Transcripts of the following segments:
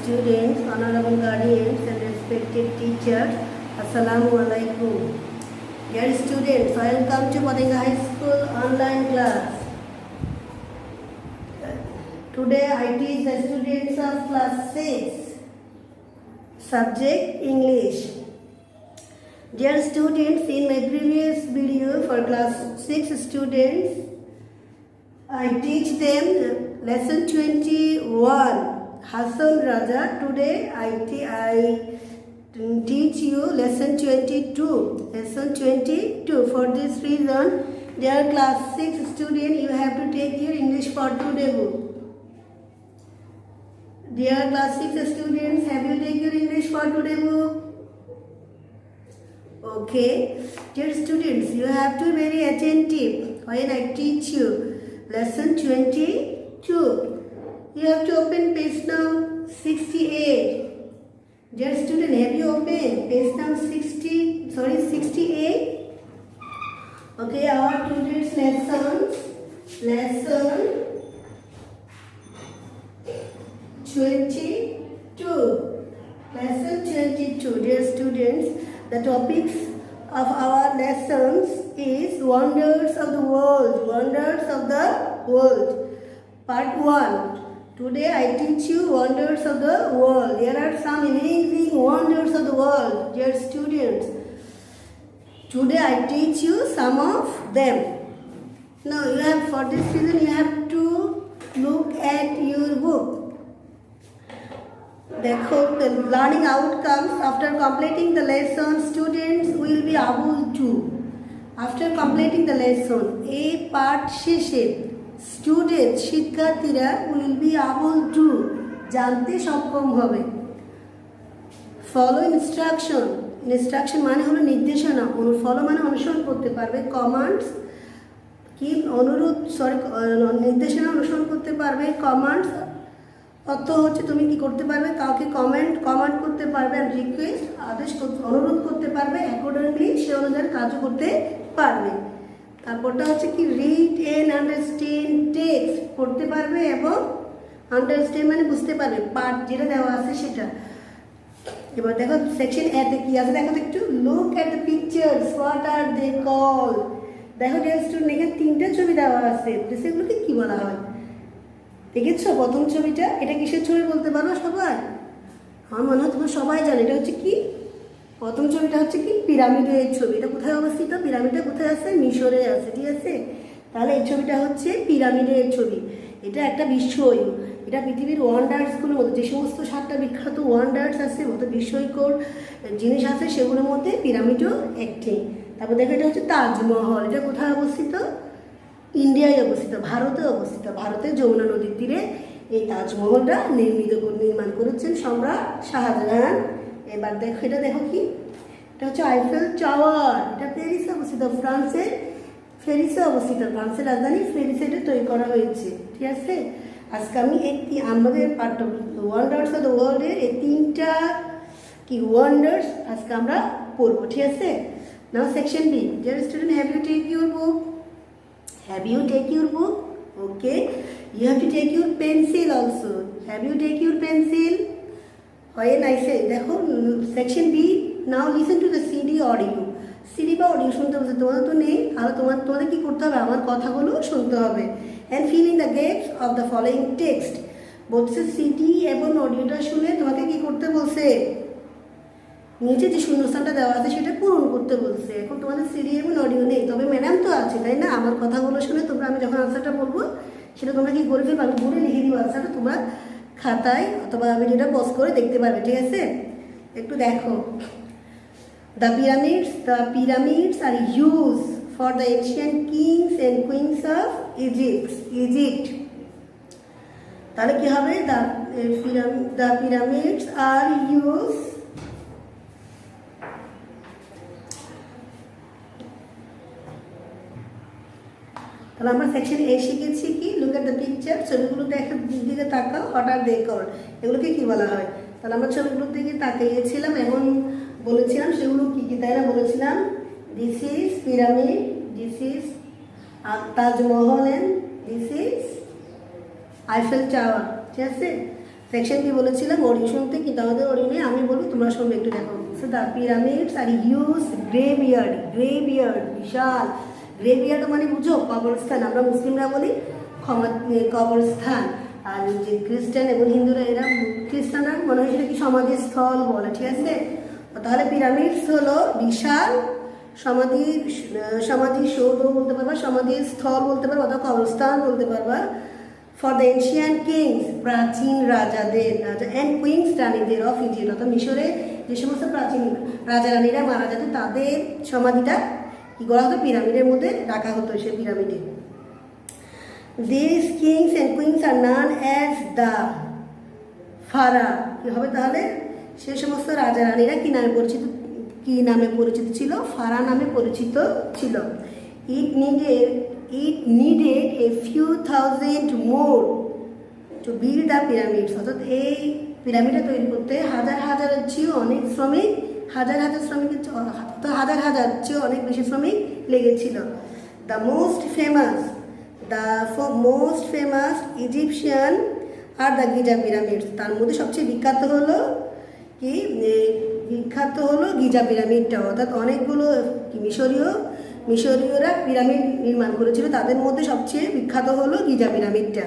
students, honorable guardians and respected teachers, Assalamu alaikum. Dear students, welcome to Padinga High School online class. Today I teach the students of class 6, subject English. Dear students, in my previous video for class 6 students, I teach them lesson 21. Hassan Raja. Today I teach you lesson 22. Lesson 22. For this reason, dear class 6 student, you have to take your English for today book. Dear class 6 students, have you taken your English for today book? Okay. Dear students, you have to be very attentive when I teach you lesson 22. You have to open page number 68. Dear student, have you opened page number 68? Okay, our today's lesson 22. Lesson 22. Dear students, the topics of our lessons is wonders of the world. Wonders of the world. Part 1. Today I teach you wonders of the world. There are some amazing wonders of the world, dear students. Today I teach you some of them. Now you have, for this reason, you have to look at your book. The learning outcomes after completing the lesson, students will be able to. After completing the lesson, a part শেষে students শিক্ষার্থীরা will be able to জানতে সক্ষম হবে। Follow instruction মানে হলো নির্দেশনা, follow মানে অনুসরণ করতে পারবে, commands কি নির্দেশনা অনুসরণ করতে পারবে, commands অর্থ হচ্ছে তুমি কি করতে পারবে, কাউকে কমান্ড করতে পারবে, and request আদেশ অনুরোধ করতে পারবে, accordingly সে অনুযায়ী কাজ করতে পারবে। তারপরটা হচ্ছে কি রিড এন্ড আন্ডারস্ট্যান্ড টেক্সট পড়তে পারবে এবং আন্ডারস্ট্যান্ড মানে বুঝতে পারবে, পার্ট যেটা দেওয়া আছে সেটা। এবার দেখো সেকশন এ তে কি আছে দেখো তো একটু, look at the pictures, what are they call. দেখো ডিয়ার স্টুডেন্ট, এখানে 3টা ছবি দেওয়া আছে, সেগুলোকে কি বলা হয় দেখেছো? প্রথম ছবিটা, এটা কিসের ছবি বলতে পারো সবাই? আমার মনে হয় তোমরা সবাই জানো। এটা হচ্ছে কি, প্রথম ছবিটা হচ্ছে কি পিরামিডের ছবি। এটা কোথায় অবস্থিত? পিরামিডটা কোথায় আছে? মিশরে আছে, ঠিক আছে? তাহলে এই ছবিটা হচ্ছে পিরামিডের ছবি। এটা একটা বিস্ময়, এটা পৃথিবীর ওয়ান্ডার্সগুলোর মধ্যে যে সমস্ত 7টা বিখ্যাত ওয়ান্ডার্স আছে, মতো বিস্ময়কর জিনিস আছে, সেগুলোর মধ্যে পিরামিডও একটি। তারপর দেখো এটা হচ্ছে তাজমহল। এটা কোথায় অবস্থিত? ইন্ডিয়ায় অবস্থিত, ভারতে অবস্থিত। ভারতের যমুনা নদীর তীরে এই তাজমহলটা নির্মাণ করেছেন সম্রাট শাহজাহান। এবার দেখো এটা দেখো কি, এটা হচ্ছে আইফেল টাওয়ার। এটা প্যারিসে অবস্থিত, ফ্রান্সের প্যারিসে অবস্থিত। ফ্রান্সের রাজধানী প্যারিসে এটা তৈরি করা হয়েছে, ঠিক আছে? আজকে আমি আমাদের পার্ট ওয়ান্ডার্স অফ দ্য ওয়ার্ল্ডের এই 3টা কি ওয়ান্ডার্স আজকে আমরা পড়বো, ঠিক আছে? Now section B. Dear student, have you take your book? Have you take your book? Okay. You have to take your pencil also. Have you take your pencil? When I say, দেখো section B. Now listen to the CD audio. CD বা audio শুনতে হবে, তোমাদের তো নেই, আর তোমাদের কি করতে হবে? আমার কথাগুলো শুনতে হবে। And fill in the gaps of the following text. বলছে CD এবং অডিওটা শুনে তোমাকে কি করতে বলছে? নিচে যে শূন্যস্থানটা দেওয়া আছে সেটা পূরণ করতে বলছে। এখন তোমাদের সিডি এবং অডিও নেই, তবে ম্যাডাম তো আছে, তাই না? আমার কথাগুলো শুনে তোমরা, আমি যখন আনসারটা বলবো সেটা তোমরা কি করে ফেলবে? আমি ঘুরে লিখে দিব আনসারটা, তোমরা খাতায় অথবা আমি যেটা পজ করে দেখতে পারবে, ঠিক আছে? একটু দেখো। The pyramids are use for the ancient kings and queens of Egypt. তাহলে কি হবে? দ্য পিরামিডস আর ইউজ তাহলে আমরা সেকশন এ শিখেছি কি, লুক এট দ্য পিকচার, ছবিগুলো দিকে তাকাও, হোয়াট আর দে কল্ড, এগুলোকে কি বলা হয়? তাহলে আমরা ছবিগুলোর দিকে তাকিয়েছিলাম এবং বলেছিলাম সেগুলো কি কি, তাই না? বলেছিলাম this is pyramid, this is Taj Mahal, and this is Eiffel tower, ঠিক আছে? সেকশন বি বলেছিলাম অডিও শুনতে, কিন্তু আমাদের অডিও নেই, আমি বলবো তোমরা শুনবে, একটু দেখো। So the pyramids are huge graveyard, graveyard বিশাল, গ্রেভিয়ার্ড মানে বুঝো কবরস্থান, আমরা মুসলিমরা বলি কবরস্থান, আর যে খ্রিস্টান এবং হিন্দুরা এরা খ্রিস্টানরা মনে হয় সেটা কি সমাধিস্থল বলে, ঠিক আছে। তাহলে পিরামিডস হলো বিশাল সমাধি সৌধ বলতে পারবা, সমাধির স্থল বলতে পারবা, অথবা কবরস্থান বলতে পারবা। ফর দ্য এনশিয়ান্ট কিংস, প্রাচীন রাজাদের, রাজা অ্যান্ড কুইন্স রানীদের অফ ইজিপ্ট, অর্থাৎ মিশরে যে সমস্ত প্রাচীন রাজা রানীরা মারা যেত তাদের সমাধিটা কি করা হতো, পিরামিডের মধ্যে রাখা হতো, সেই পিরামিডে। This kings and queens are known as the pharaoh, কী হবে তাহলে, সে সমস্ত রাজা রানীরা কী নামে পরিচিত ছিল, ফারা নামে পরিচিত ছিল। It needed a few thousand more to build the pyramids, অর্থাৎ এই পিরামিডটা তৈরি করতে হাজারের চেয়েও অনেক শ্রমিক, হাজার চেয়েও অনেক বেশি শ্রমিক লেগেছিল। The most famous Egyptian are the Giza pyramids, তার মধ্যে সবচেয়ে বিখ্যাত হলো গিজা পিরামিডটা, অর্থাৎ অনেকগুলো মিশরীয়রা পিরামিড নির্মাণ করেছিল, তাদের মধ্যে সবচেয়ে বিখ্যাত হলো গিজা পিরামিডটা।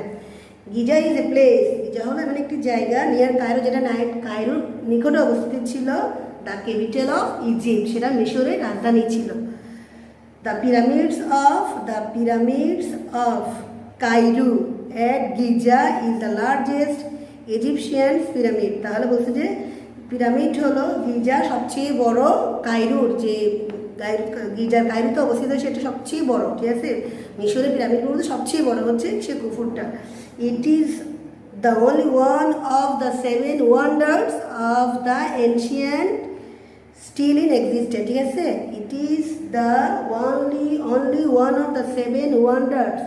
Giza is a place, Giza হলো এমন একটি জায়গা নিয়ার কায়রো, যেটা কায়রোর নিকটে অবস্থিত ছিল। দ্য ক্যাপিটাল অফ ইজিপ্ট, সেটা মিশরের রাজধানী ছিল। The pyramids of Cairo at Giza is the largest Egyptian pyramid, তাহলে বলছে যে পিরামিড হলো গিজা সবচেয়ে বড়, কায়রোর যে গিজার কায়রোতে অবস্থিত সেটা সবচেয়ে বড়, ঠিক আছে। মিশরের পিরামিডগুলোর মধ্যে সবচেয়ে বড় হচ্ছে সে কুফুরটা। It is the only one of the 7 wonders of the ancient still in existent, ঠিক আছে। It is the only one of the 7 wonders,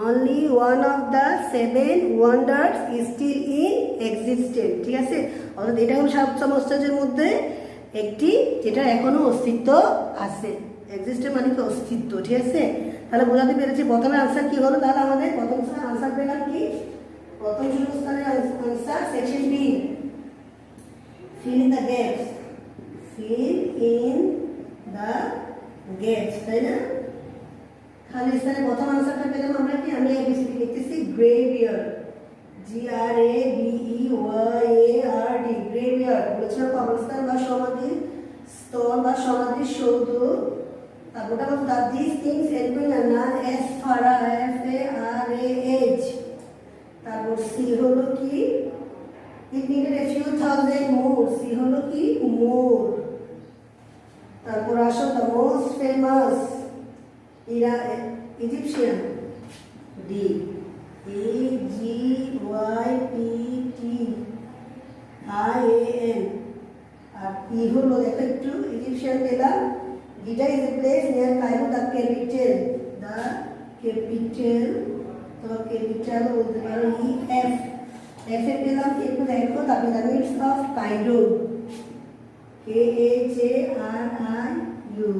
only one of the 7 wonders is still in existence, ঠিক আছে। অর্থাৎ এটা হলো সপ্তমশ্চর্যের মধ্যে একটি, যেটা এখনো অস্তিত্ব আছে। এক্সিস্টেন্ট মানে কি অস্তিত্ব, ঠিক আছে। তাহলে বোঝাতে পেরেছি প্রথমে আনসার কি হলো, তাহলে আমাদের প্রথম আনসার পেলাম কি, প্রথম শূন্যস্থানের answer section B, fill in the gaps, তাই না। তাহলে স্থানে প্রথম আনসারটা পেলাম আমরা কি, আমি এবিসিডি লিখতেছি গ্রেভিয়ার্ড, GRAVEYARD, গ্রেভিয়ার্ড বলেছিলাম কবরস্থান বা সমাধি স্থল বা সমাধির সৌধ। তারপরটা বলছে দ্য দিস থিংস এলপিং are known as pharaoh, FARAH। তারপর সি হলো কি, it needed a few thousand more, C হলো কি মোর। তারপর আসো the most famous Egyptian, D EGYPTIAN। আর ই হলো দেখো একটু ইজিপশিয়ান পেলাম, Giza is a place near Cairo, the capital বলতে পারো EF, এ পেলাম একটু দেখো the pyramids of Cairo, KAJRIU,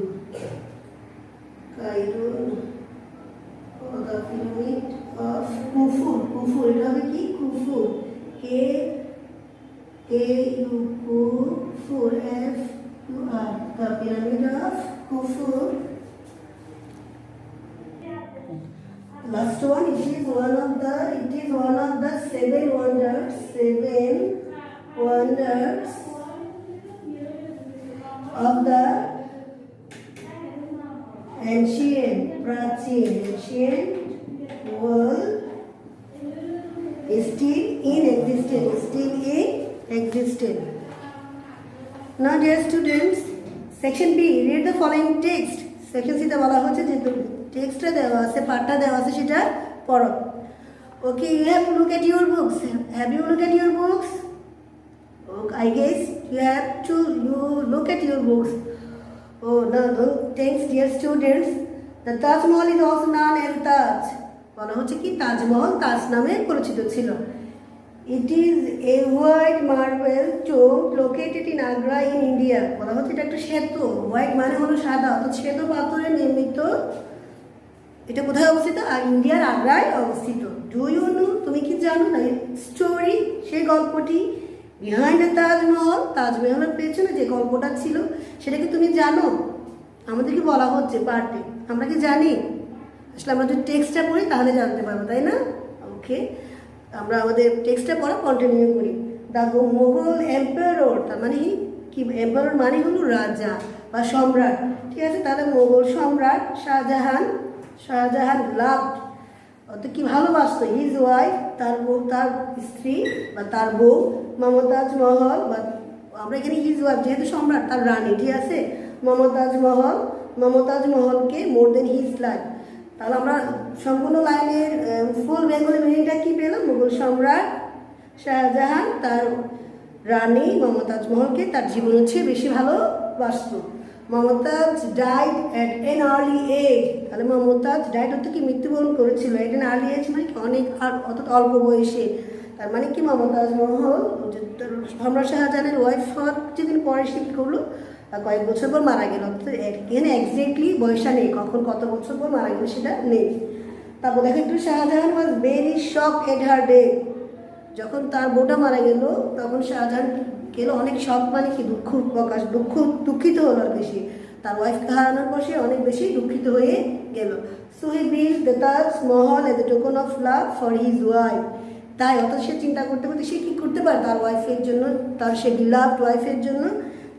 Cairo. The pyramid of Khufu, এটা হবে কি কুফু, KUFU, the pyramid of Khufu। Last one, it is one of the 7 wonders of the ancient world, is still in existence. Now dear students, section B, read the following text. Section C তে বলা হচ্ছে যে টেক্সটটা দেওয়া আছে, পাঠটা দেওয়া আছে, সেটা পড়ো। Okay, you have to look at your books. Have you looked at your books? Okay, I guess you look at your books. Oh no, thanks dear students. The Taj Mahal is also known as Taj, বলা হচ্ছে কি তাজমহল তাজ নামে পরিচিত ছিল। It is a white marble tomb located in Agra in India, বলা হচ্ছে এটা একটা শ্বেত, হোয়াইট মানে হলো সাদা, অর্থাৎ শ্বেত পাথরে নির্মিত। এটা কোথায় অবস্থিত? ইন্ডিয়ার আগ্রায় অবস্থিত। ডু ইউ নো, তুমি কি জানো না স্টোরি, সেই গল্পটি বিহাইন্ড দ্য তাজমহল, তাজমহলের পেছনে যে গল্পটা ছিল সেটা কি তুমি জানো? আমাদেরকে বলা হচ্ছে পার্টে, আমরা কি জানি? আসলে আমরা যদি টেক্সটটা পড়ি তাহলে জানতে পারবো, তাই না? ওকে, আমরা আমাদের টেক্সটটা পড়া কন্টিনিউ করি। দ্য মোগল এম্পায়ার, তার মানে কি? এম্পায়ার মানে হলো রাজা বা সম্রাট, ঠিক আছে? তাহলে মোগল সম্রাট শাহজাহান লাভ, অর্থাৎ কি ভালোবাসতো, হিজ ওয়াইফ, তার বউ, তার স্ত্রী বা তার বউ মমতাজ মহল, বা আমরা এখানে হিজ ওয়াইফ যেহেতু সম্রাট, তার রানী, ঠিক আছে? মমতাজ মহলকে মোর দেন হিজ লাইফ। তাহলে আমরা সম্পূর্ণ লাইনের ফুল বেঙ্গলি মিনিংটা কি পেলাম? মোগল সম্রাট শাহজাহান তার রানী মমতাজ মহলকে তার জীবনের চেয়ে বেশি ভালোবাসত। Mumtaz died at an early age, তাহলে মমতাজ ডাইড অর্থ কি মৃত্যুবরণ করেছিল, এট এন আর্লি এজ মানে কি অনেক, অর্থাৎ অল্প বয়সে। তার মানে কি মমতাজ মহল সম্রাট শাহজাহানের ওয়াইফ হওয়ার কিছুদিন পরে সে কী করলো, কয়েক বছর পর মারা গেল। এখানে এক্স্যাক্টলি বয়সটা নেই, কখন কত বছর পর মারা গেল সেটা নেই। তারপর দেখো একটু, Shahjahan was very shock at her death, যখন তার বউটা মারা গেল তখন শাহজাহান গেল অনেক শক, মানে কি দুঃখিত হলো আর বেশি, তার ওয়াইফকে হারানোর পর সে অনেক বেশি দুঃখিত হয়ে গেল। So he build the Taj Mahal as a token of love for his wife, তাই অর্থাৎ সে চিন্তা করতে করতে সে কী করতে পারে তার ওয়াইফের জন্য, তার সে বিলাভড ওয়াইফের জন্য,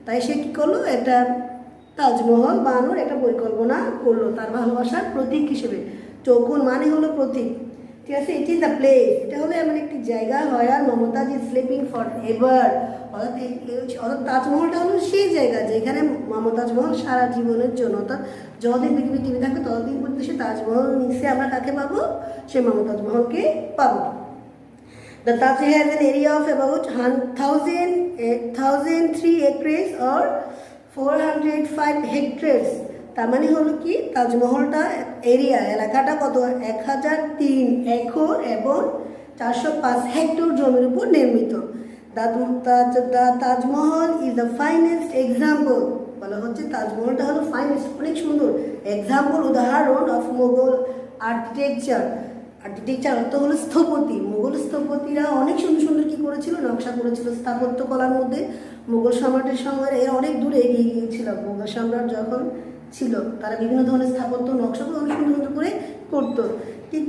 তাই সে কী করলো, একটা তাজমহল বানানোর একটা পরিকল্পনা করলো তার ভালোবাসার প্রতীক হিসেবে। টোকন মানে হলো প্রতীক, ঠিক আছে? ইট ইজ দ্য প্লেস, এটা হলো এমন একটি জায়গা, হয় আর Mumtaz is sleeping forever, অর্থাৎ তাজমহলটা হলো সেই জায়গা যেখানে মমতাজ মহল সারা জীবনের জন্য, অর্থাৎ যতদিন পৃথিবী টিভি থাকবে ততদিন পর্যন্ত সে তাজমহল নিচে আমরা কাকে পাবো? সে মমতাজ মহলকে পাবো। The Taj has an area of about 1,003 acres or 405 hectares, তার মানে হলো কি তাজমহলটা এরিয়া, এলাকাটা কত? 1003 একর এবং 405 হেক্টর জমির উপর নির্মিত। Taj Mahal is the finest example, বলা হচ্ছে তাজমহলটা হলো ফাইনেস্ট, অনেক সুন্দর এক্সাম্পল, উদাহরণ অফ মোগল আর্কিটেকচার অর্থ হলো স্থপতি। মোগল স্থপতিরা অনেক সুন্দর সুন্দর কী করেছিল, নকশা করেছিল স্থাপত্য কলার মধ্যে। মোগল সম্রাটের সঙ্গে এর অনেক দূরে এগিয়ে গিয়েছিল। মোগল সম্রাট যখন ছিল তারা বিভিন্ন ধরনের স্থাপত্য নকশাগুলো অনেক সুন্দর সুন্দর করে করতো, ঠিক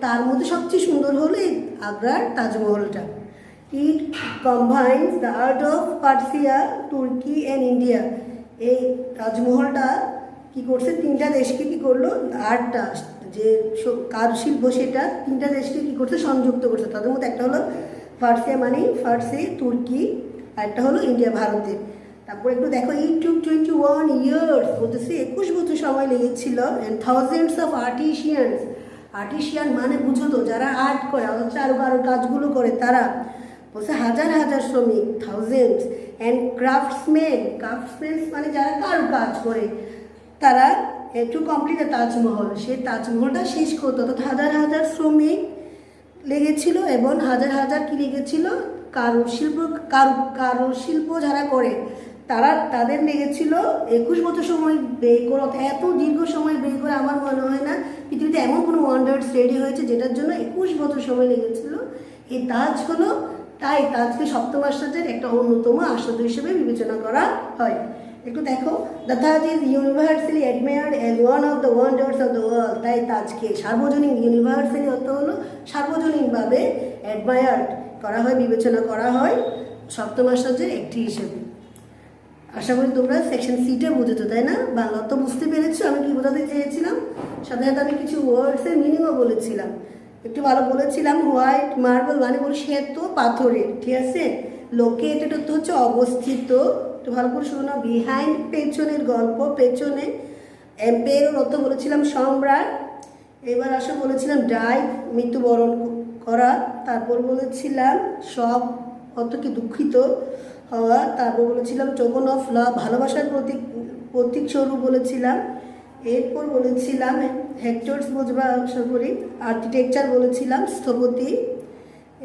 তার মধ্যে সবচেয়ে সুন্দর হলো এই আগ্রার তাজমহলটা। It combines the art of Persia, তুর্কি অ্যান্ড ইন্ডিয়া। এই তাজমহলটা কী করছে, তিনটা দেশকে কী করলো, আর্টটা যে কারুশিল্প সেটা তিনটা দেশকে কী করছে, সংযুক্ত করছে। তাদের মধ্যে একটা হলো ফার্সিয়া মানে ফার্সি, তুর্কি, আর একটা হলো ইন্ডিয়া, ভারতের। তারপর একটু দেখো, ইট টুক 21 ইয়ার্স, বলতেছে 21 বছর সময় লেগেছিল। অ্যান্ড থাউজেন্ডস অফ আর্টিশিয়ান মানে বুঝো তো, যারা আর্ট করে, অর্থাৎ চারুকারুর কাজগুলো করে, তারা বলছে হাজার হাজার শ্রমিক, থাউজেন্ডস। অ্যান্ড ক্রাফটসম্যান মানে যারা কাজ করে, তারা টু কমপ্লিট দ্য তাজমহল, সে তাজমহলটা শেষ করতো। অর্থাৎ হাজার হাজার শ্রমিক লেগেছিল এবং হাজার হাজার কি লেগেছিল, কারুশিল্প যারা করে তাদের লেগেছিল 21 বছর সময় ব্যয় করে। এত দীর্ঘ সময় ব্যয় করে আমার মনে হয় না পৃথিবীতে এমন কোনো ওয়ান্ডার্স রেডি হয়েছে যেটার জন্য 21 বছর সময় লেগেছিল। এই তাজ হলো, তাই তাজকে সপ্তম আশ্চর্যের একটা অন্যতম আশ্চর্য হিসেবে বিবেচনা করা হয়। একটু দেখো, the Taj is universally admired as one of the wonders of the world, তাই তাজকে সার্বজনীন, ইউনিভার্সালি অর্থ হলো সার্বজনীনভাবে অ্যাডমায়ার্ড করা হয়, বিবেচনা করা হয় সপ্তম আশ্চর্যের একটি হিসেবে। আশা করি তোমরা সেকশন সিটা বুঝেছো, তাই না? বাংলা তো বুঝতে পেরেছো আমি কি বোঝাতে চেয়েছিলাম। সাধারণত আমি কিছু ওয়ার্ডসের মিনিংও বলেছিলাম, একটু ভালো বলেছিলাম। হোয়াইট মার্বেল মানে বলি শ্বেত পাথরের, ঠিক আছে? লোকেটেড অর্থ হচ্ছে অবস্থিত, একটু ভালো করে শোনো। বিহাইন্ড পেছনের গল্প, পেছনে। এম্পায়ার অর্থ বলেছিলাম সম্রাট। এবার আসো বলেছিলাম ডাই মৃত্যুবরণ করা। তারপর বলেছিলাম শক অর্থ কি দুঃখিত হওয়া। তারপর বলেছিলাম টোকন অফ লাভ ভালোবাসার প্রতীক স্বরূপ বলেছিলাম। এরপর বলেছিলাম হেক্টরস বুঝবা আশা করি। আর্কিটেকচার বলেছিলাম স্থপতি।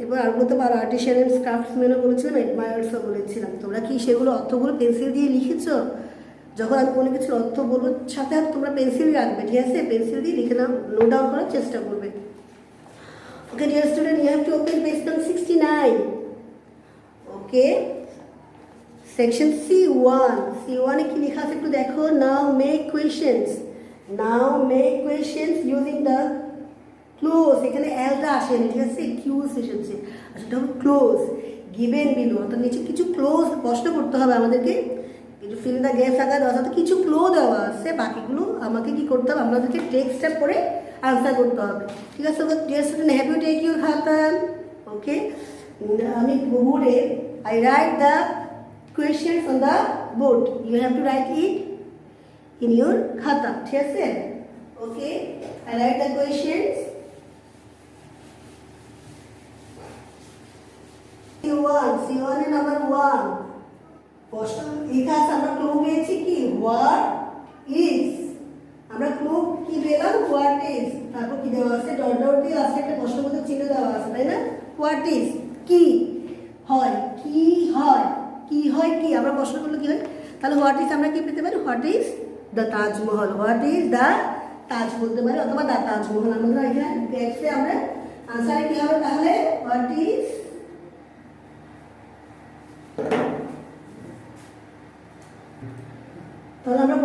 এবার আর বলতে পারো আর্টিশিয়ান অ্যান্ড ক্রাফটসম্যানও বলেছিলাম, অ্যাডমায়ার্সও বলেছিলাম। তোমরা কি সেগুলো অর্থগুলো পেন্সিল দিয়ে লিখেছো? যখন আমি কোনো কিছুর অর্থ বলবো সাথে তোমরা পেন্সিল রাখবে, ঠিক আছে? পেন্সিল দিয়ে লিখে নাও, নোট ডাউন করার চেষ্টা করবে। Okay, dear student, you have to open page number 69. Okay. Section C1. C1 এ কি লেখা আছে একটু দেখো। Now make questions. Now make questions using the close. এখানে এলটা আসেনি, ঠিক আছে, কিউজ এসেছে। আর সেটা হবে ক্লোজ গিভেন বিলো, অর্থাৎ নিচে কিছু ক্লোজ প্রশ্ন করতে হবে আমাদেরকে। কিছু ফিল দ্য গ্যাপ থাকা অর্থাৎ কিছু ক্লো দেওয়া আছে, বাকিগুলো আমাকে কি করতে হবে, আমাদেরকে টেক্সটটা পড়ে আনসার করতে হবে, ঠিক আছে। Dear student, have you take your খাতা? ওকে, আমি বোর্ডে I write the questions on the board. You have to write it in your khata. ঠিক আছে? Okay. I write the questions. C1 এর নাম্বার 1 প্রশ্ন লেখা আছে, আমরা ক্লু পেয়েছি কি what is, আমরা ক্লু কি পেলাম what is, তারপর কি দেওয়া আছে ডট ডট দিয়ে লাস্টে একটা প্রশ্নবোধক চিহ্ন দেওয়া আছে, তাই না? what is কি হয়, কি হয়, কি হয় কি, আমরা প্রশ্ন করলে কি হয়, তাহলে হোয়াট ইজ আমরা কি পেতে পারি, what is the Taj Mahal, what is the Taj বলতে পারি, অথবা দ্য তাজমহল। আমরা এখানে দেখতে আমরা আনসারে কি হবে তাহলে হোয়াট ইজ, তাহলে আমরা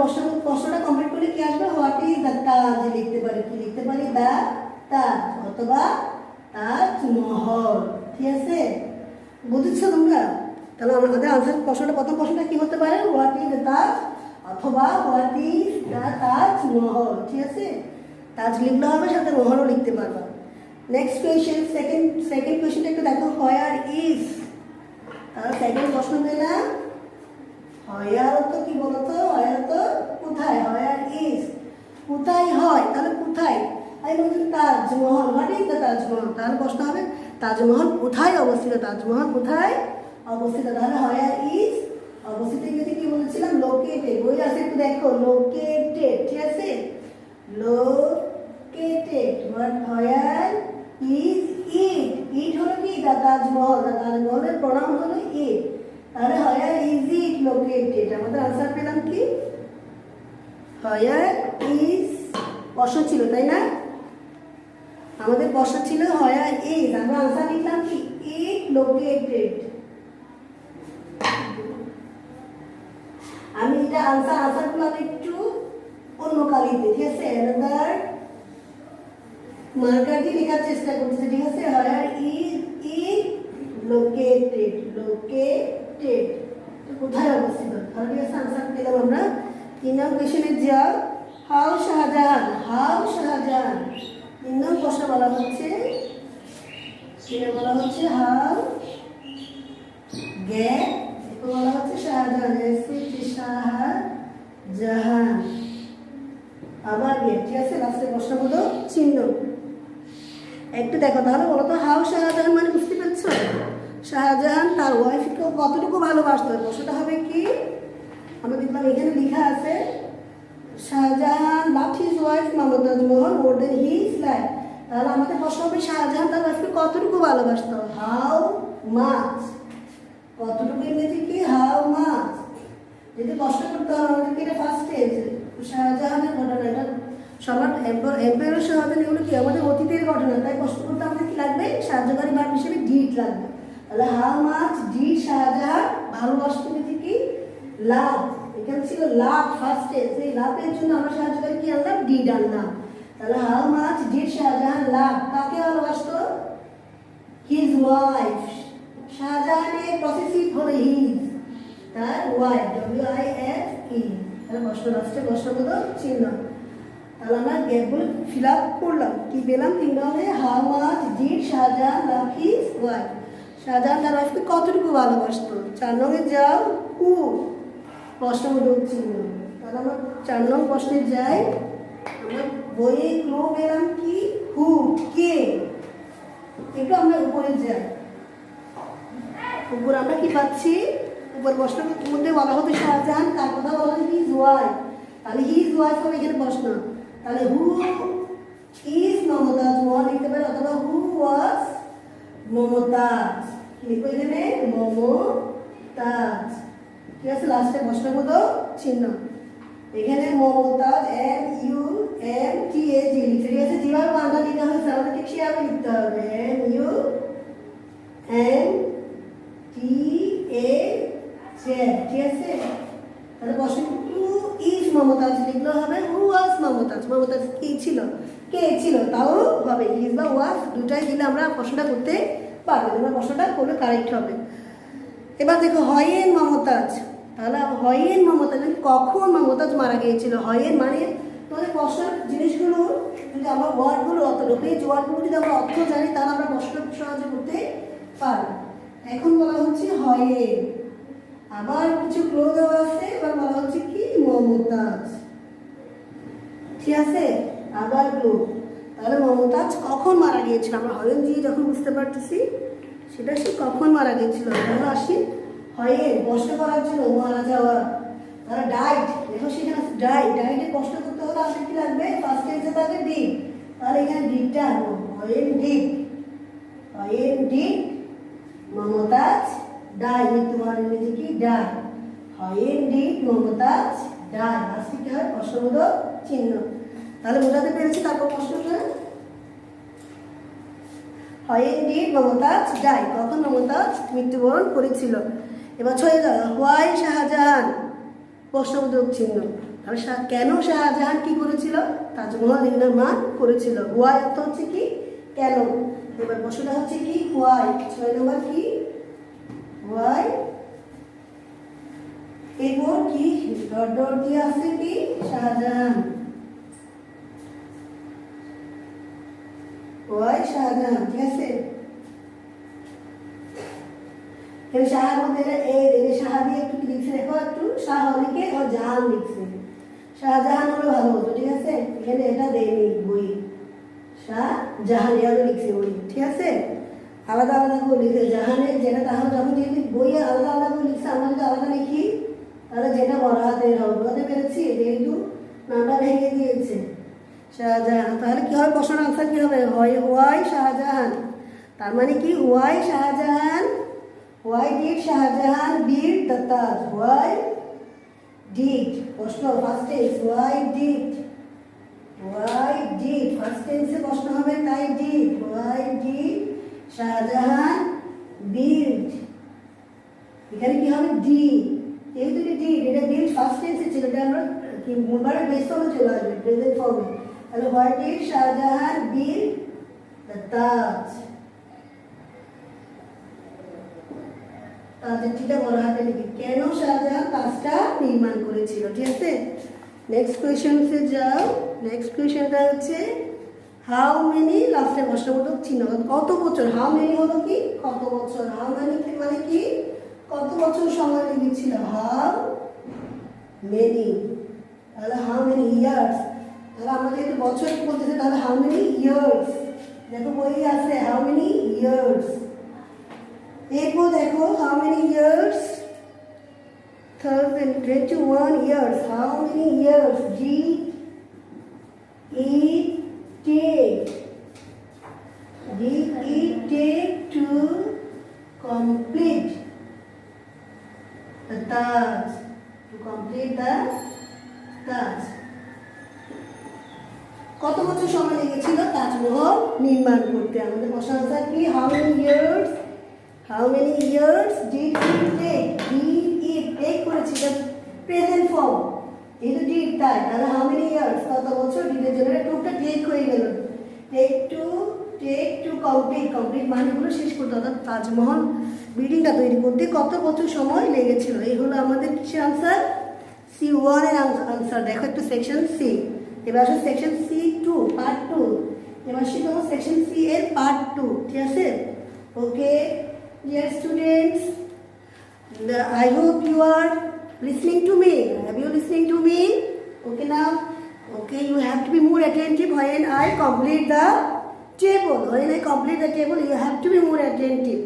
প্রশ্নটা কমপ্লিট করলে কি আসবে, হোয়াট ইজ দ্য তাজ লিখতে পারি, কি লিখতে পারি দ্য তাজ অথবা তাজমহল। ঠিক আছে, বুঝেছো তোমরা? তাহলে আমাদের আনসার প্রশ্নটা, প্রথম প্রশ্নটা কি হতে পারে, হোয়াট ইজ দ্য তাজ অথবা হোয়াট ইজ দ্য তাজমহল। ঠিক আছে, তাজ লিখলে হবে, সাথে মহলও লিখতে পারবা। নেক্সট কোয়েশ্চেন, সেকেন্ড কোয়েশ্চেনটা একটু দেখো, হোয়ার ইজ, তাহলে সেকেন্ড প্রশ্ন পেলাম হোয়ার তো কি বলতো, হোয়ার তো কোথায়, হোয়ার ইজ কোথায় হয়, তাহলে কোথায়, আমি বলছি Taj Mahal, what is the Taj Mahal, তাহলে প্রশ্ন হবে তাজমহল কোথায় অবস্থিত, তাজমহল কোথায় অবস্থিত, তাহলে হোয়ার ইজ অবস্থিত ইংরেজি কি বলেছিলাম, লোকেটেড, বই আছে একটু দেখো, লোকেটেড। ঠিক আছে, লোকেটেড, হোয়ার ইজ ইট, ইট হলো কি দ্য তাজমহল, দ্য তাজমহলের প্রণাম হলো ইট, তাহলে হোয়ার ইজ ইট লোকেটেড, আমাদের আনসার পেলাম কি হোয়ার ইজ, প্রশ্ন ছিল তাই না, আমাদের প্রশ্ন ছিল হোয়ার ইজ, আমরা আনসার লিখলাম কি ইট লোকেটেড। আমি এটা আনসারগুলো আমি একটু অন্য কালিতে, ঠিক আছে, অ্যানাদার মার্কার দিয়ে লেখার চেষ্টা করতেছি। ঠিক আছে, where is it located, located কোথায় অবস্থিত, তাহলে ঠিক আছে আনসার পেলাম আমরা। 3 নং কোয়েশ্চনে যাও, হাউ শাহজাহান, হাউ শাহজাহান, 3 নং প্রশ্ন বলা হচ্ছে, সেটা বলা হচ্ছে হাউ গেট, বলা হচ্ছে শাহজাহান, শাহজাহান আবার গেট। ঠিক আছে, লাস্টে প্রশ্নবোধক চিহ্ন একটু দেখো, তাহলে বলো তো হাউ শাহজাহান মানে বুঝতে পারছো, শাহজাহান তার ওয়াইফকে কতটুকু ভালোবাসতো, প্রশ্নটা হবে কি, আমরা দেখলাম এখানে লেখা আছে Shahjahan loved his wife Mumtaz Mahal more দেন হিজ লাইফ, তাহলে আমাদের প্রশ্ন হবে শাহজাহান তার ওয়াইফকে কতটুকু ভালোবাসতো, হাউ মাচ, কতটুকু ইংরেজি কি হাউ মাচ, যদি প্রশ্ন করতে হবে আমাদেরকে এটা ফার্স্ট স্টেজ, শাহজাহানের ঘটনা, এটা সম্রাট এম্পায়ার শাহজাহান, এগুলো কি আমাদের অতীতের ঘটনা, তাই প্রশ্ন করতে আমাদের কি লাগবে, সাহায্যকারী ভার্ব হিসেবে ডিড লাগবে, তাহলে হাউ মাচ ডিড শাহজাহান ভালোবাসতো ইংরেজি কি লাভ, এখানে ছিল লাভ ফার্স্ট স্টেজ, এই লাভের জন্য আমরা সাহায্যকারী কি আনলাম, ডিড আনলাম, তাহলে হাউ মাচ ডিড শাহজাহান লাভ, কাকে ভালোবাসতো, হিজ ওয়াইফ, শাহজাহানের পসেসিভ হলো হিজ, তার ওয়াইফ, WIFE, তাহলে প্রশ্ন লাস্টে প্রশ্নবোধক চিহ্ন। তাহলে আমরা গ্যাপগুলো ফিল আপ করলাম, কি পেলাম, 3 নম্বরে how much did Shahjahan love his wife, Shahjahan তার ওয়াইফকে কতটুকু ভালোবাসতো। 4 নম্বরে যাও, হু, প্রশ্নবোধক চিহ্ন। তাহলে আমরা 4 নং প্রশ্নে যাই, আমরা বইয়ে ক্লু পেলাম কি হু, কে, একটু আমরা উপরে যাই, উপর আমরা কি পাচ্ছি, উপর প্রশ্নের মধ্যে বলা হতো শাহজাহান, তার কথা বলা হতো হিজ ওয়াইফ, তাহলে হিজ ওয়াইফ হবে এখানে প্রশ্ন, তাহলে হু ইজ মমতাজ মহল লিখতে পারে, অথবা হু ওয়াজ মমতাজ, লিখবো এখানে মমতাজ। ঠিক আছে, লাস্টে প্রশ্নবোধক চিহ্ন, এখানে মমতাজ MUTAZ এম টি এ জি লিখছে, ঠিক আছে। যেভাবে বাংলা লেখা হয়েছে আমাদের ঠিক সেভাবে লিখতে হবে, M U M T A Z, ঠিক আছে। তাহলে প্রশ্ন হু ইজ মমতাজ লিখলে হবে হু ওয়াজ মমতাজ, মমতাজ কি ছিল, কে ছিল, তাও হবে। ইজ বা ওয়াজ দুটাই দিলে আমরা প্রশ্নটা করতে পারবো, তোমরা প্রশ্নটা করলে কারেক্ট হবে। এবার দেখো হয়েন মমতাজ, তাহলে হয়েন মমতাজ মানে কখন মমতাজ মারা গিয়েছিল। হয়েন মানে তোমাদের প্রশ্নের জিনিসগুলো যদি আমরা ওয়ার্ডগুলো অর্থ এই ওয়ার্ডগুলো যদি আমরা অর্থ জানি তাহলে আমরা প্রশ্ন সহজে করতে পারবো। এখন বলা হচ্ছে হয়েন, আবার কিছু ক্লো দেওয়া আছে, এবার বলা হচ্ছে কি মমতাজ, ঠিক আছে। আবার ক্লো, তাহলে মমতাজ কখন মারা গিয়েছিল, আমরা হয়েন দিয়ে যখন বুঝতে পারতেছি সেটা সে কখন মারা গিয়েছিল। তাহলে আসি হয়েন কষ্ট করার জন্য মারা যাওয়া, তাহলে ডাইট, দেখো সেখানে ডাইট, ডাইটে কষ্ট করতে হলে আমাদের কি লাগবে, ফার্স্ট টেন্সে থাকবে ডিড, তাহলে এখানে ডিডটা আনবো, হয়েন ডিড, হয়েন ডিড মমতাজ ডাই, তোমার ইংরেজি কি ডাই, হয়েন ডিড মমতাজ ডাই, আজকে কি হয় প্রশ্নবোধক চিহ্ন। তাহলে বোঝাতে পেরেছি। তারপর প্রশ্নটা হয়েন ডিড মমতাজ ডাই, কখন মমতাজ মৃত্যুবরণ করেছিল। এবার ছয় হোয়াই শাহজাহান প্রশ্নবোধক চিহ্ন, তাহলে কেন শাহজাহান কি করেছিল, তাজমহল নির্মাণ করেছিল। হোয়াই অর্থ হচ্ছে কি কেন, এবার প্রশ্নটা হচ্ছে কি হোয়াই, 6 নম্বর কি হোয়াই, এরপর কি ডট ডট দিয়ে আছে কি শাহজাহান, হোয়াই শাহজাহান, ঠিক আছে। এখানে শাহার মধ্যে এই শাহা দিয়ে একটু কি লিখছে দেখো, একটু শাহ লিখে ও জাহান লিখছে, শাহজাহান হলে ভালো হতো, ঠিক আছে। এখানে এটা দেয়নি বই, শাহজাহান এভাবে লিখছে বই, ঠিক আছে। আলাদা আলাদা করে লিখে জাহানের যেটা, তাহলে যখন যদি বইয়ে আলাদা আলাদা করে লিখছে আমরা যদি আলাদা লিখি তাহলে যেটা বড় হাতের হবে, বুঝতে পেরেছি। যেহেতু নামটা ভেঙে দিয়েছে শাহজাহান, তাহলে কি হবে প্রশ্নের আনসার কি হবে, হোয়াই শাহজাহান, তার মানে কি why Shah Jahan, why did Shah Jahan build the Taj, why did প্রশ্ন first tense, why did first টেন্সে প্রশ্ন হবে তাই did, why did Shah Jahan build, এখানে কি হবে ডি, যেহেতু ডিড এটা বিল্ড ফার্স্ট টেন্সে ছিল, এটা আমরা কি মুবারে বেস ফর্মে চলে আসবে প্রেজেন্ট ফর্মে, তাহলে why did Shah Jahan build the Taj, তাজটিটা বড় হাতে লিখি, কেন শাহজাহান তাজটা নির্মাণ করেছিল, ঠিক আছে। নেক্সট কোয়েশ্চেনসে যাও। নেক্সট কোয়েশ্চেনটা হচ্ছে হাউ মেনি, লাস্টে প্রশ্নবোধক চিহ্ন, কত বছর, হাউ মেনি হলো কি কত বছর, হাউ মেনি মানে কি কত বছর সময় লেগেছিল, হাউ মেনি, তাহলে হাউ মেনি ইয়ার্স, তাহলে আমরা যেহেতু বছর বলতেছি তাহলে হাউ মেনি ইয়ার্স, দেখো বই আছে হাউ মেনি ইয়ার্স, এরপর দেখো how many years, 21 years, how many years did it take to complete the task, কত বছর সময় লেগেছিল তাজমহল নির্মাণ করতে, আমাদের প্রশ্ন আনসার কি how many years did it take করেছি প্রেজেন্ট ফর্ম, যেহেতু ডিড তাই, তাহলে হাউ মেনি ইয়ার্স কত বছর, ডিডের জন্য টুকটা টেক হয়ে গেল, টেক টু কমপ্লিট মানে হলো শেষ করতে, অর্থাৎ তাজমহল বিল্ডিংটা তৈরি করতে কত বছর সময় লেগেছিল। এই হলো আমাদের কিসের আনসার, C1 এর আনসার। দেখো একটু সেকশন সি, এবার আসো সেকশন C2 পার্ট 2, এবার শিখো সেকশন সি এর পার্ট 2, ঠিক আছে। Okay dear students, I hope you are listening to me. Have you listening to me? Okay now? Okay, you have to be more attentive when I complete the table. When I complete the table, you have to be more attentive.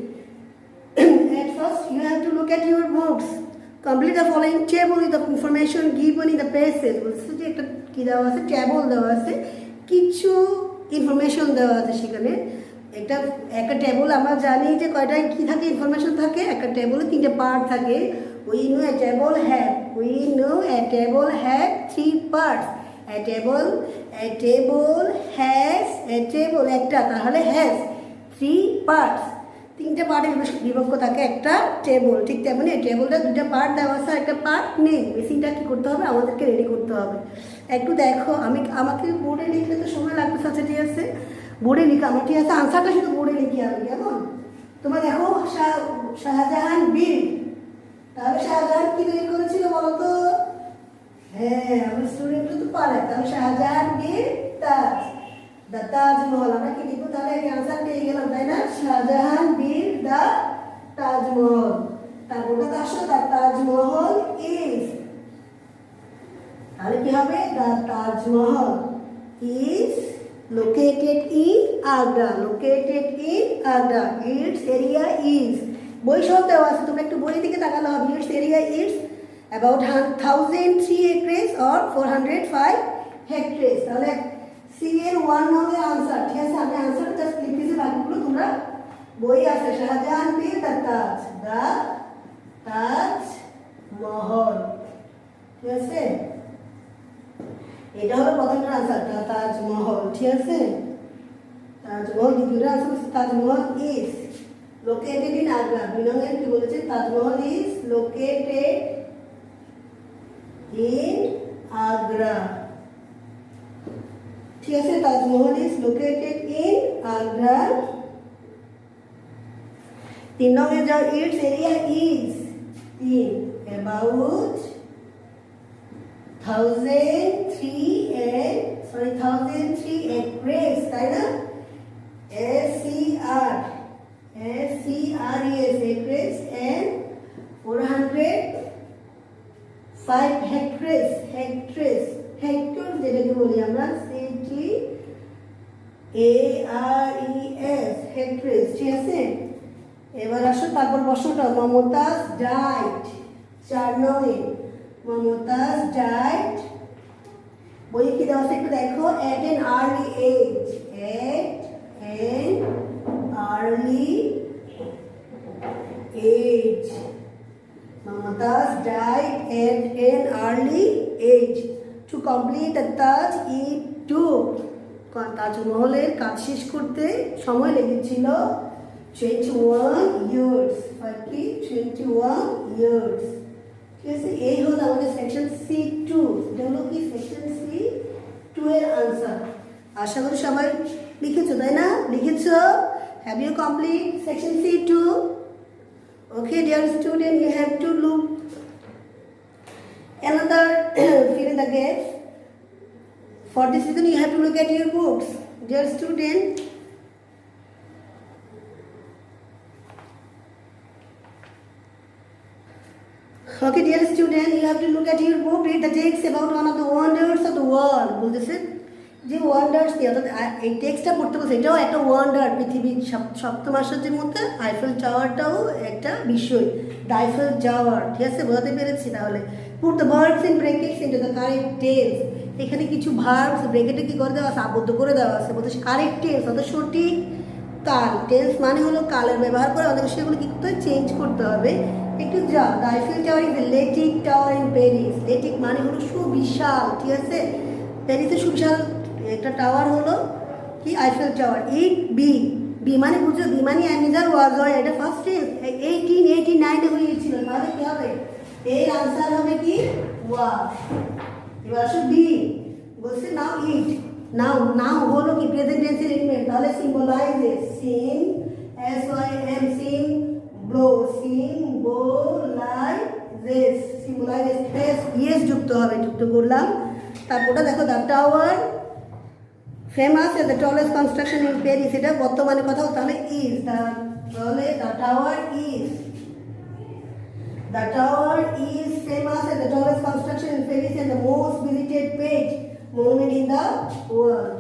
At first, you have to look at your books. Complete the following table with the information given in the passage. বলছে যে একটা কি দেওয়া আছে, table দেওয়া আছে, কিছু information দেওয়া আছে সেখানে। একটা টেবল আমরা জানি যে কয়টা কি থাকে, ইনফরমেশন থাকে, একটা টেবলে 3টে পার্ট থাকে। We know a table have 3 parts. A table a table has, a table একটা, তাহলে হ্যাজ 3 পার্টস, 3টে পার্টে বিভক্ত থাকে একটা টেবল। ঠিক তেমনি এই টেবলটা 2টা পার্ট দেওয়া আছে, একটা পার্ট নেই। মেশিনটা কী করতে হবে, আমাদেরকে রেডি করতে হবে। একটু দেখো, আমাকে বোর্ডে লিখলে তো সময় লাগবে, আচ্ছা ঠিক আছে বোর্ডে লিখা আমার, ঠিক আছে আনসারটা শুধু বোর্ডে লিখে আমি কেমন। তোমরা দেখো শাহজাহান বিল, তাহলে শাহজাহান কি তৈরি করেছিল বলো তো? হ্যাঁ আমার স্টুডেন্টরা তো পারে। তাহলে শাহজাহান বিল তাজ, দ্য তাজমহল। আমরা কি লিখবো তাহলে? আনসার পেয়ে গেলাম তাই না? শাহজাহান বিল দ্য তাজমহল। তারপরটা আসো, দ্য তাজমহল ইজ, তাহলে কি হবে? The Taj Mahal is located in Agra, located in Agra, its area is, বই সব দেওয়া আছে, তোমরা একটু বই দিকে তাকালে হবে। its area is about 1003 acres or 405 hectares। তাহলে সি এর 1 হবে আনসার। ঠিক আছে, আমি আনসার জাস্ট লিখতেছি, বাকিগুলো তোমরা বই আছে। শাহজাহান বিল the Taj, the Taj Mahal. ঠিক আছে, এটা হলো প্রথমটা আনসার, তাজমহল। ঠিক আছে, তাজমহল। দ্বিতীয়টা answer Taj Mahal is located in Agra. বিলংয়ের কি বলেছে? Taj Mahal is located in Agra. ঠিক আছে, Taj Mahal is located in Agra. 3 নম্বরে যাও, it's area is in about 1003 acres, তাই না? acres acres and 405 hectares, hectares যেটাকে বলি আমরা CTARES, hectares। ঠিক আছে, এবার আসো তারপর বসোটা। মমতাজ ডাইড, 4 নম্বরে মমতাজ ডাইড, বই কি দেওয়া আছে একটু দেখো। at an early age, at an early age, Mumtaz died at an early age. To complete the Taj, it took, তাজমহলের কাজ শেষ করতে সময় লেগেছিল 21 years। 21 years। ঠিক আছে, এই হলো আমাদের সেকশন C2। এটা হলো কি সেকশন C2 এর আনসার। আশা করি সবাই লিখেছো তাই না? লিখেছো? Have you complete section C2? Okay dear student, you have to look another fill in the gaps. For this reason you have to look at your books, dear student. Okay, dear student, you have to look at your book, read the text about one of the wonders of the world. বলতেছে যে wonders দিয়ে, অর্থাৎ এই টেক্সটটা পড়তে বলছে, এটাও একটা ওয়ান্ডার। পৃথিবীর সপ্তম আশ্চর্যের মধ্যে আইফেল টাওয়ারটাও একটা বিষয়, দ্য আইফেল টাওয়ার। ঠিক আছে, বোঝাতে পেরেছি? তাহলে put the verbs in brackets into the correct tense. এখানে কিছু ভার্বস ব্র্যাকেটে কি করে দেওয়া আছে? আবদ্ধ করে দেওয়া আছে। বলতে কারেক্ট টেন্স অর্থাৎ সঠিক কাল। টেন্স মানে হলো কালের ব্যবহার করে আমাদের সেগুলো কি করতে হবে? চেঞ্জ করতে হবে। একটু যা, the Eiffel tower is the লেটিক টাওয়ার ইন প্যারিস। লেটিক মানে হলো সুবিশাল। ঠিক আছে, প্যারিসের সুবিশাল একটা টাওয়ার হলো কি? Eiffel tower. It B, B মানে বুঝো, বি মানে অ্যামিজার ওয়াজ হয়, এটা ফার্স্ট টেন্স। 1889 হয়ে গিয়েছিল, তাহলে কি হবে? এর আনসার হবে কি? ওয়াজ। এবার আসো বি, বলছে নাও ইট। নাও হলো কি? প্রেজেন্ট টেন্সের এলিমেন্ট, তাহলে সিম্বলাইজেস, সিম SYM, সিম ব্লো, সিম্বলাইজেস, সিম্বলাইজেস ইয়েস যুক্ত হবে, যুক্ত করলাম। তারপরটা দেখো, the tower famous as the tallest construction in Paris, এটা বর্তমানে কথা, তাহলে ইজ, তাহলে the tower is famous as the tallest construction in Paris and the most visited page monument in the world.